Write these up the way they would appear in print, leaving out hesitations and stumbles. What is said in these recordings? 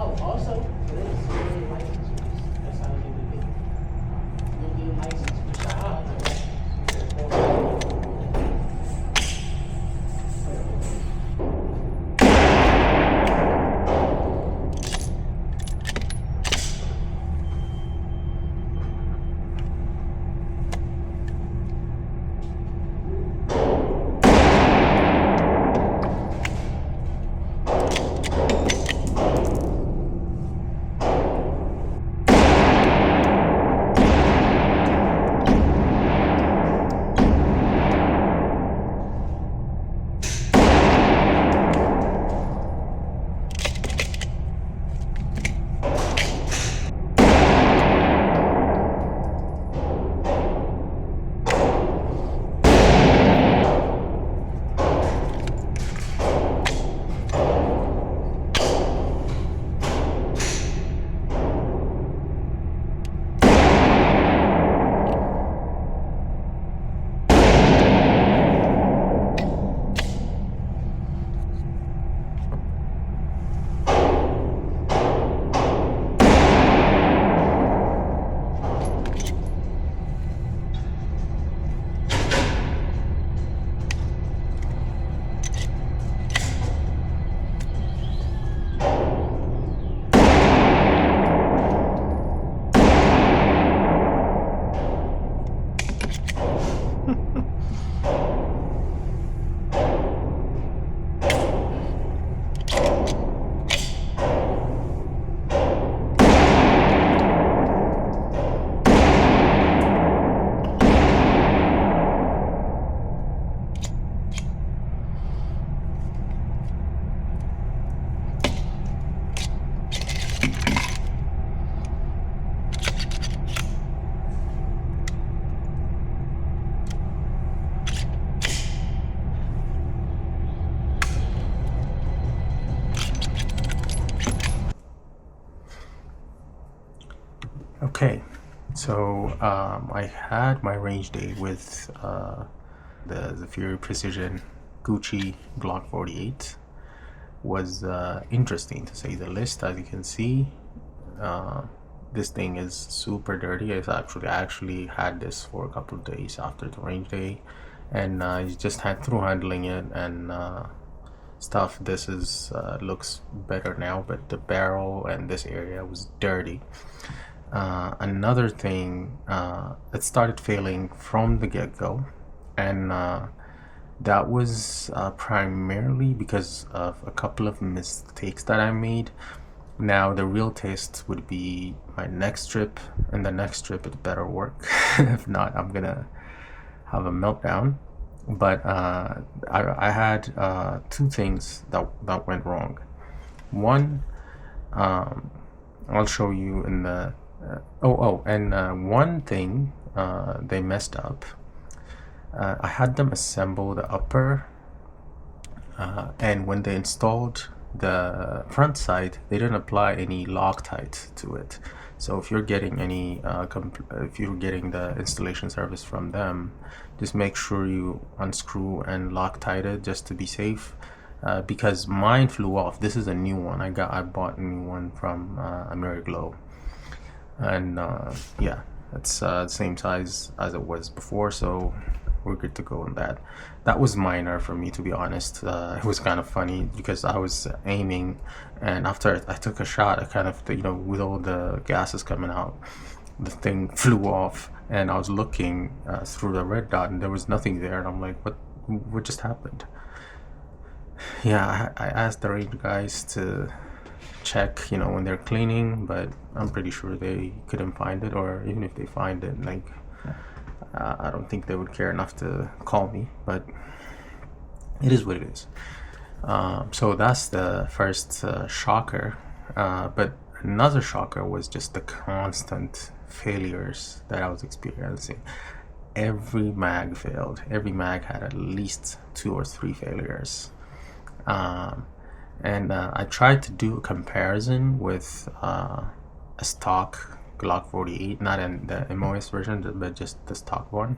Oh, also, there's really licenses. That's how you do it. You'll get a license for shots. Okay, so I had my range day with the Zaffiri Precision Gucci Glock 48. Was interesting to say the least. As you can see, this thing is super dirty. I actually had this for a couple of days after the range day, and I just had through handling it and stuff. This is looks better now, but the barrel and this area was dirty. Another thing, it started failing from the get-go, and that was primarily because of a couple of mistakes that I made. Now the real test would be my next trip, and the next trip it better work. If not, I'm gonna have a meltdown. But I had two things that went wrong. One, I'll show you in the one thing they messed up. I had them assemble the upper, and when they installed the front side, they didn't apply any Loctite to it. So if you're getting any if you're getting the installation service from them, just make sure you unscrew and Loctite it just to be safe, because mine flew off. This is a new one. I bought a new one from Ameriglow, and yeah, it's the same size as it was before, so we're good to go on that. That was minor for me, to be honest. It was kind of funny because I was aiming, and after I took a shot, I kind of, with all the gases coming out, the thing flew off, and I was looking through the red dot, and there was nothing there, and I'm like, what just happened? Yeah, I asked the range guys to check, when they're cleaning, but I'm pretty sure they couldn't find it, or even if they find it, like, I don't think they would care enough to call me, but it is what it is. So that's the first shocker, but another shocker was just the constant failures that I was experiencing. Every mag failed. Every mag had at least 2 or 3 failures. And I tried to do a comparison with a stock Glock 48, not in the MOS version, but just the stock one.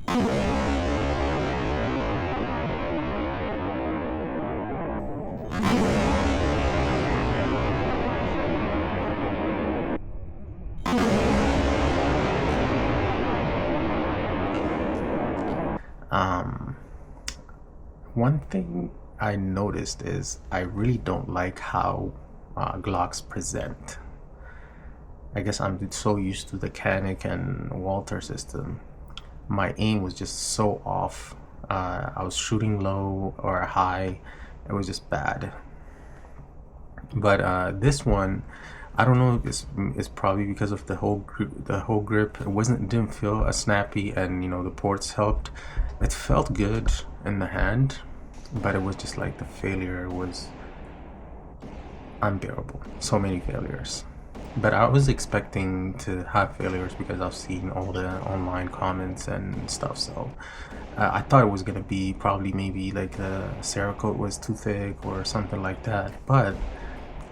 One thing I noticed is I really don't like how Glocks present. I guess I'm so used to the Canic and Walter system. My aim was just so off. I was shooting low or high. It was just bad. But this one, I don't know if it's probably because of the whole grip. It didn't feel as snappy, and the ports helped. It felt good in the hand, but it was just like the failure was unbearable. So many failures. But I was expecting to have failures because I've seen all the online comments and stuff. So I thought it was gonna be probably maybe like the Cerakote was too thick or something like that. But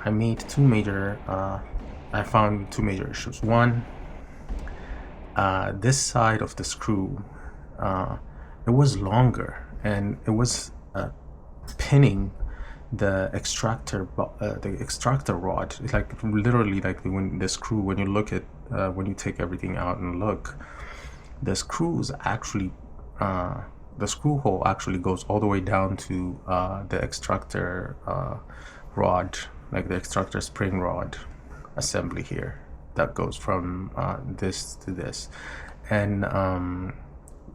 I found two major issues. One, this side of the screw, it was longer, and it was pinning the extractor rod. It's like literally like when the screw, when you look at when you take everything out and look, the screws actually the screw hole actually goes all the way down to the extractor rod, like the extractor spring rod assembly here, that goes from this to this. And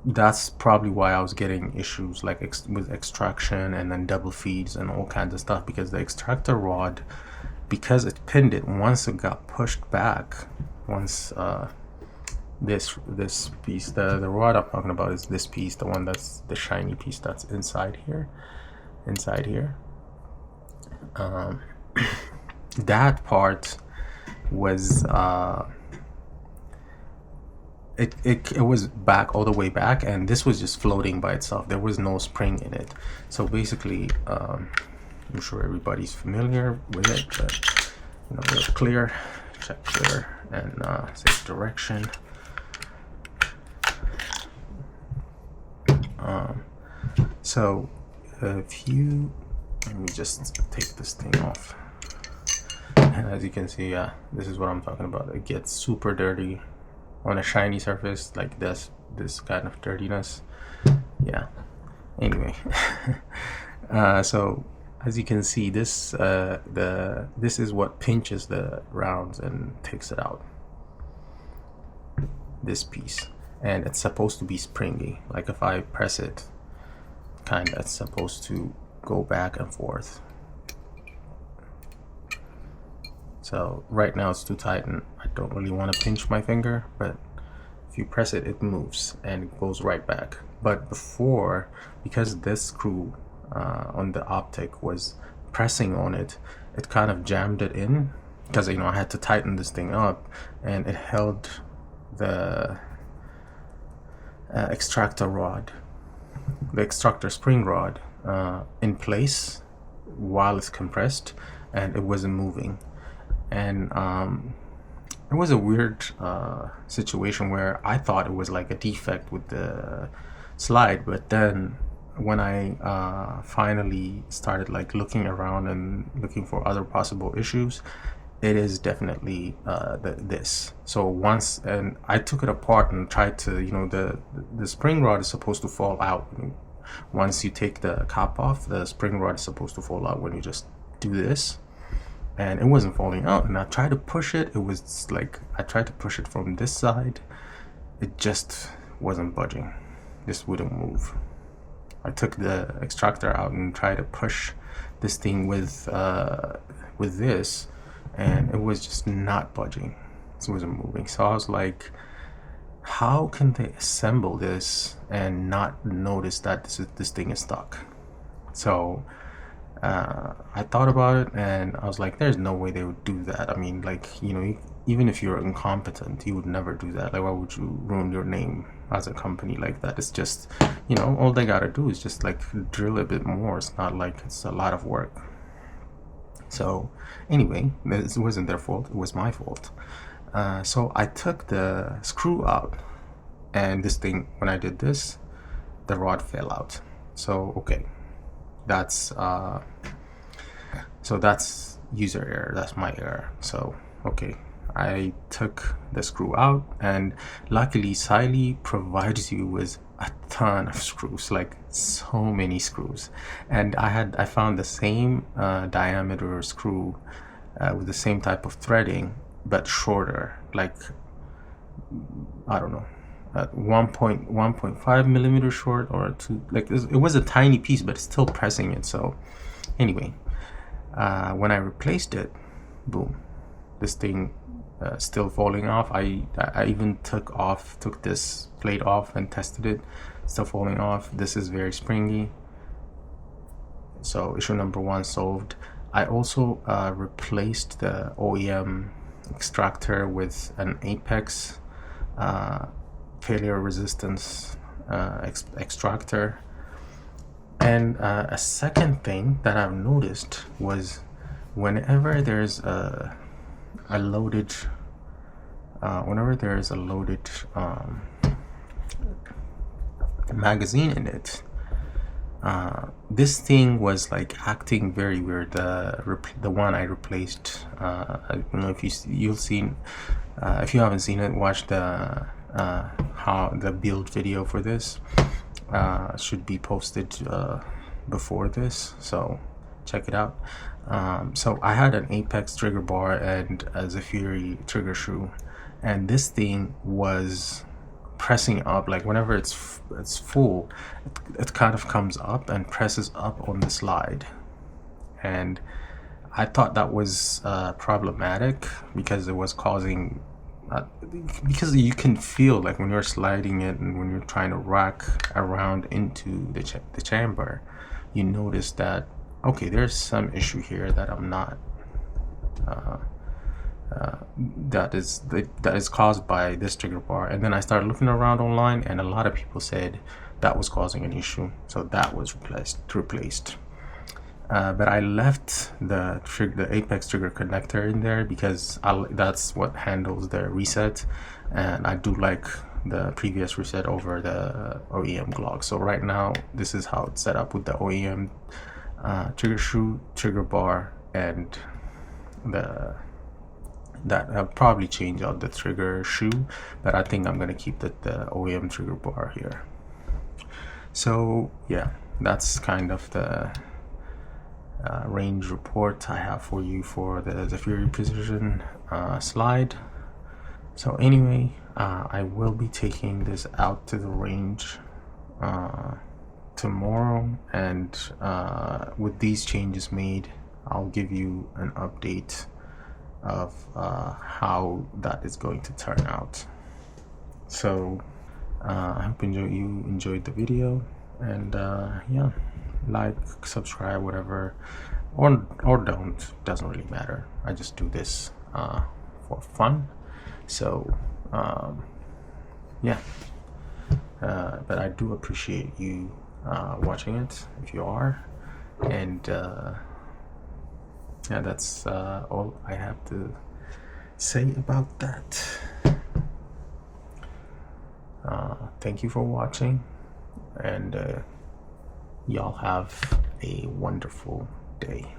that's probably why I was getting issues like with extraction and then double feeds and all kinds of stuff, because the extractor rod, because it pinned it, once it got pushed back, once this piece, the rod I'm talking about is this piece, the one that's the shiny piece that's inside here, that part was it was back, all the way back, and this was just floating by itself. There was no spring in it. So basically, I'm sure everybody's familiar with it, but we're clear, check clear, and say direction. So if you, let me just take this thing off, and as you can see, this is what I'm talking about. It gets super dirty on a shiny surface like this kind of dirtiness. Yeah, anyway. So as you can see, this this is what pinches the rounds and takes it out, this piece. And it's supposed to be springy, like if I press it, kinda, it's supposed to go back and forth. So right now it's too tight and I don't really want to pinch my finger, but if you press it, it moves and it goes right back. But before, because this screw on the optic was pressing on it, it kind of jammed it in, because I had to tighten this thing up, and it held the extractor rod, the extractor spring rod, in place while it's compressed, and it wasn't moving. And it was a weird situation where I thought it was like a defect with the slide, but then when I finally started like looking around and looking for other possible issues, it is definitely this. So once, and I took it apart and tried to, the spring rod is supposed to fall out. Once you take the cap off, the spring rod is supposed to fall out when you just do this. And it wasn't falling out, and I tried to push it. It was like, I tried to push it from this side. It just wasn't budging. Just wouldn't move. I took the extractor out and tried to push this thing with this, and it was just not budging. It wasn't moving. So I was like, how can they assemble this and not notice that this thing is stuck? So I thought about it, and I was like, there's no way they would do that. I mean, like, even if you're incompetent, you would never do that. Like, why would you ruin your name as a company like that? It's just, all they gotta do is just like drill a bit more. It's not like it's a lot of work. So anyway, this wasn't their fault, it was my fault. So I took the screw out, and this thing, when I did this, the rod fell out. So okay, that's user error, that's my error. So okay, I took the screw out, and luckily Siley provides you with a ton of screws, like so many screws. And I found the same diameter screw with the same type of threading, but shorter, like I don't know, 1.5 millimeters short, or 2, like it was a tiny piece, but it's still pressing it. So anyway, when I replaced it, boom, this thing still falling off. I even took this plate off and tested it, still falling off. This is very springy. So issue number 1 solved. I also replaced the OEM extractor with an Apex failure resistance extractor. And a second thing that I've noticed was whenever there's a loaded magazine in it, this thing was like acting very weird. The one I replaced, I don't know if you'll seen, if you haven't seen it, watch the how the build video for this. Should be posted before this, so check it out. So I had an Apex trigger bar and a Zaffiri trigger shoe, and this thing was pressing up, like whenever it's full, it kind of comes up and presses up on the slide. And I thought that was problematic, because it was causing because you can feel, like when you're sliding it and when you're trying to rack around into the chamber, you notice that okay, there's some issue here that I'm not that is caused by this trigger bar. And then I started looking around online, and a lot of people said that was causing an issue, so that was replaced. But I left the Apex trigger connector in there because that's what handles the reset, and I do like the previous reset over the OEM Glock. So right now this is how it's set up with the OEM trigger shoe, trigger bar, and I'll probably change out the trigger shoe, but I think I'm gonna keep the OEM trigger bar here. So yeah, that's kind of the range report I have for you for the Zaffiri Precision slide. So anyway, I will be taking this out to the range tomorrow, and with these changes made, I'll give you an update of how that is going to turn out. So I hope you enjoyed the video, and yeah, like, subscribe, whatever, or don't, doesn't really matter. I just do this for fun. So yeah, but I do appreciate you watching it, if you are. And yeah, that's all I have to say about that. Thank you for watching, and y'all have a wonderful day.